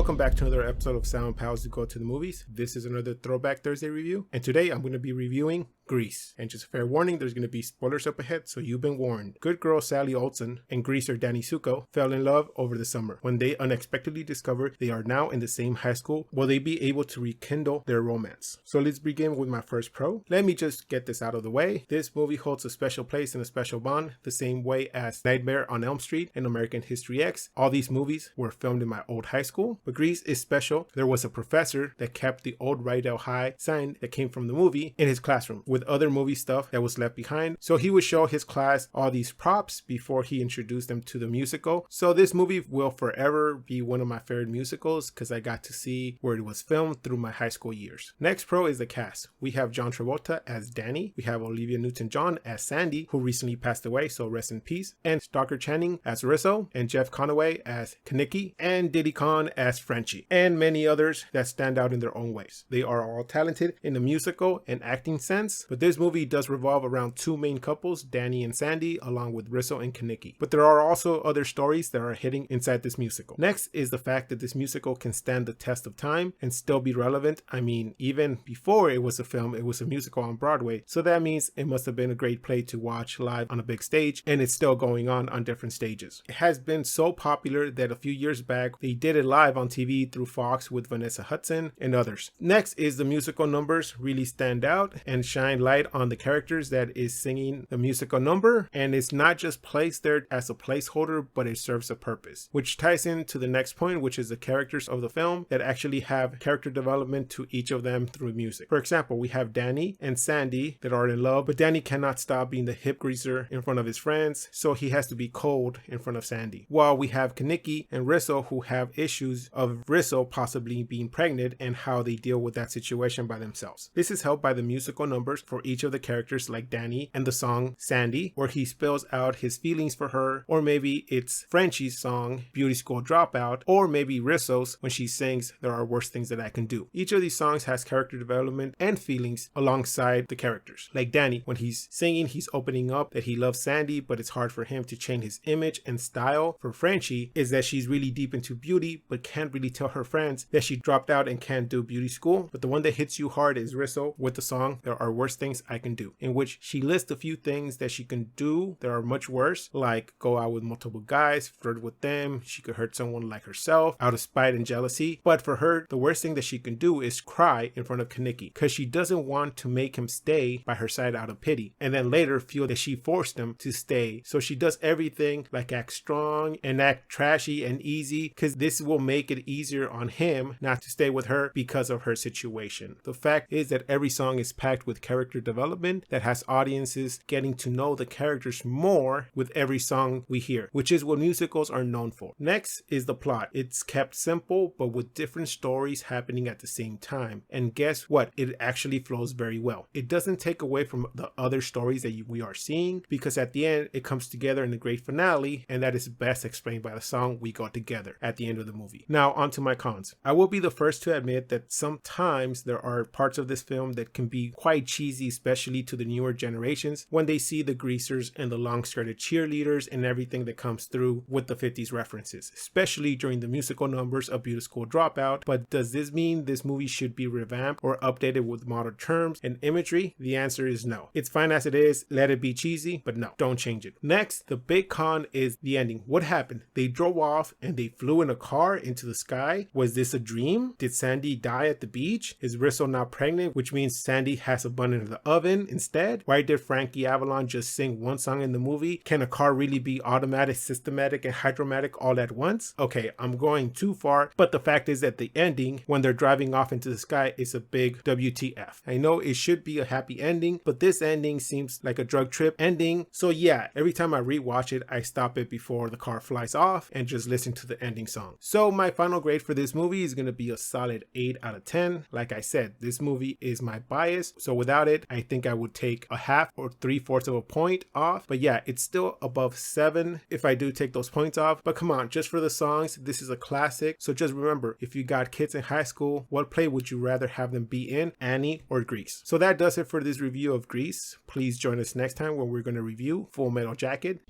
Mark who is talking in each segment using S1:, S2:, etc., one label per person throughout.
S1: Welcome back to another episode of Sound Pals to Go to the Movies. This is another Throwback Thursday review, and today I'm going to be reviewing Grease. And just a fair warning, there's going to be spoilers up ahead, so you've been warned. Good girl Sally Olsen and greaser Danny Zuko fell in love over the summer. When they unexpectedly discovered they are now in the same high school, will they be able to rekindle their romance? So let's begin with my first pro. Let me just get this out of the way. This movie holds a special place and a special bond, the same way as Nightmare on Elm Street and American History X. All these movies were filmed in my old high school, but Grease is special. There was a professor that kept the old Rydell High sign that came from the movie in his classroom with other movie stuff that was left behind. So he would show his class all these props before he introduced them to the musical. So this movie will forever be one of my favorite musicals because I got to see where it was filmed through my high school years. Next pro is the cast. We have John Travolta as Danny. We have Olivia Newton-John as Sandy, who recently passed away, so rest in peace. And Stockard Channing as Rizzo, and Jeff Conaway as Kaneki, and Diddy Kong as Frenchie, and many others that stand out in their own ways. They are all talented in the musical and acting sense, but this movie does revolve around two main couples, Danny and Sandy, along with Rizzo and Kaneki. But there are also other stories that are hidden inside this musical. Next is the fact that this musical can stand the test of time and still be relevant. I mean, even before it was a film, it was a musical on Broadway, so that means it must have been a great play to watch live on a big stage, and it's still going on different stages. It has been so popular that a few years back they did it live on TV through Fox with Vanessa Hudson and others. Next is the musical numbers really stand out and shine light on the characters that is singing the musical number, and it's not just placed there as a placeholder, but it serves a purpose, which ties into the next point, which is the characters of the film that actually have character development to each of them through music. For example, we have Danny and Sandy that are in love, but Danny cannot stop being the hip greaser in front of his friends, so he has to be cold in front of Sandy. While we have Kaneki and Rizzo who have issues of Rizzo possibly being pregnant and how they deal with that situation by themselves. This is helped by the musical numbers for each of the characters like Danny and the song Sandy, where he spills out his feelings for her, or maybe it's Frenchie's song Beauty School Dropout, or maybe Rizzo's when she sings There Are Worse Things That I Can Do. Each of these songs has character development and feelings alongside the characters. Like Danny, when he's singing, he's opening up that he loves Sandy, but it's hard for him to change his image and style. For Frenchie is that she's really deep into beauty, but can't really tell her friends that she dropped out and can't do beauty school. But the one that hits you hard is Rizzo with the song There Are Worse Things I Can Do, in which she lists a few things that she can do that are much worse, like go out with multiple guys, flirt with them, she could hurt someone like herself out of spite and jealousy. But for her, the worst thing that she can do is cry in front of Kaneki, because she doesn't want to make him stay by her side out of pity, and then later feel that she forced him to stay. So she does everything like act strong and act trashy and easy, because this will make it easier on him not to stay with her because of her situation. The fact is that every song is packed with character development that has audiences getting to know the characters more with every song we hear, which is what musicals are known for. Next is the plot. It's kept simple, but with different stories happening at the same time. And guess what? It actually flows very well. It doesn't take away from the other stories that we are seeing, because at the end it comes together in a great finale, and that is best explained by the song We Go Together at the end of the movie. Now on to my cons. I will be the first to admit that sometimes there are parts of this film that can be quite cheesy, especially to the newer generations when they see the greasers and the long-skirted cheerleaders and everything that comes through with the 50s references, especially during the musical numbers of Beauty School Dropout. But does this mean this movie should be revamped or updated with modern terms and imagery? The answer is no. It's fine as it is, let it be cheesy, but no, don't change it. Next, the big con is the ending. What happened? They drove off and they flew in a car into the sky. Was this a dream? Did Sandy die at the beach? Is Rizzo now pregnant, which means Sandy has a bun in the oven instead? Why did Frankie Avalon just sing one song in the movie? Can a car really be automatic, systematic, and hydromatic all at once? Okay, I'm going too far, but the fact is that the ending, when they're driving off into the sky, is a big WTF. I know it should be a happy ending, but this ending seems like a drug trip ending. So yeah, every time I rewatch it, I stop it before the car flies off and just listen to the ending song. So my final grade for this movie is going to be a solid 8 out of 10. Like I said, this movie is my bias, so without it, I think I would take a half or 3/4 of a point off. But yeah, it's still above 7 if I do take those points off. But come on, just for the songs, this is a classic. So just remember, if you got kids in high school, what play would you rather have them be in, Annie or Grease? So that does it for this review of Grease. Please join us next time when we're going to review Full Metal Jacket.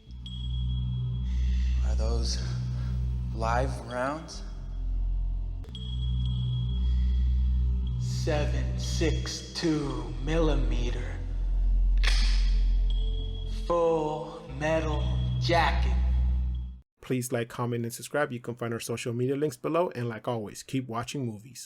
S2: Are those live rounds? .762 millimeter full metal jacket.
S1: Please like, comment, and subscribe. You can find our social media links below. And like always, keep watching movies.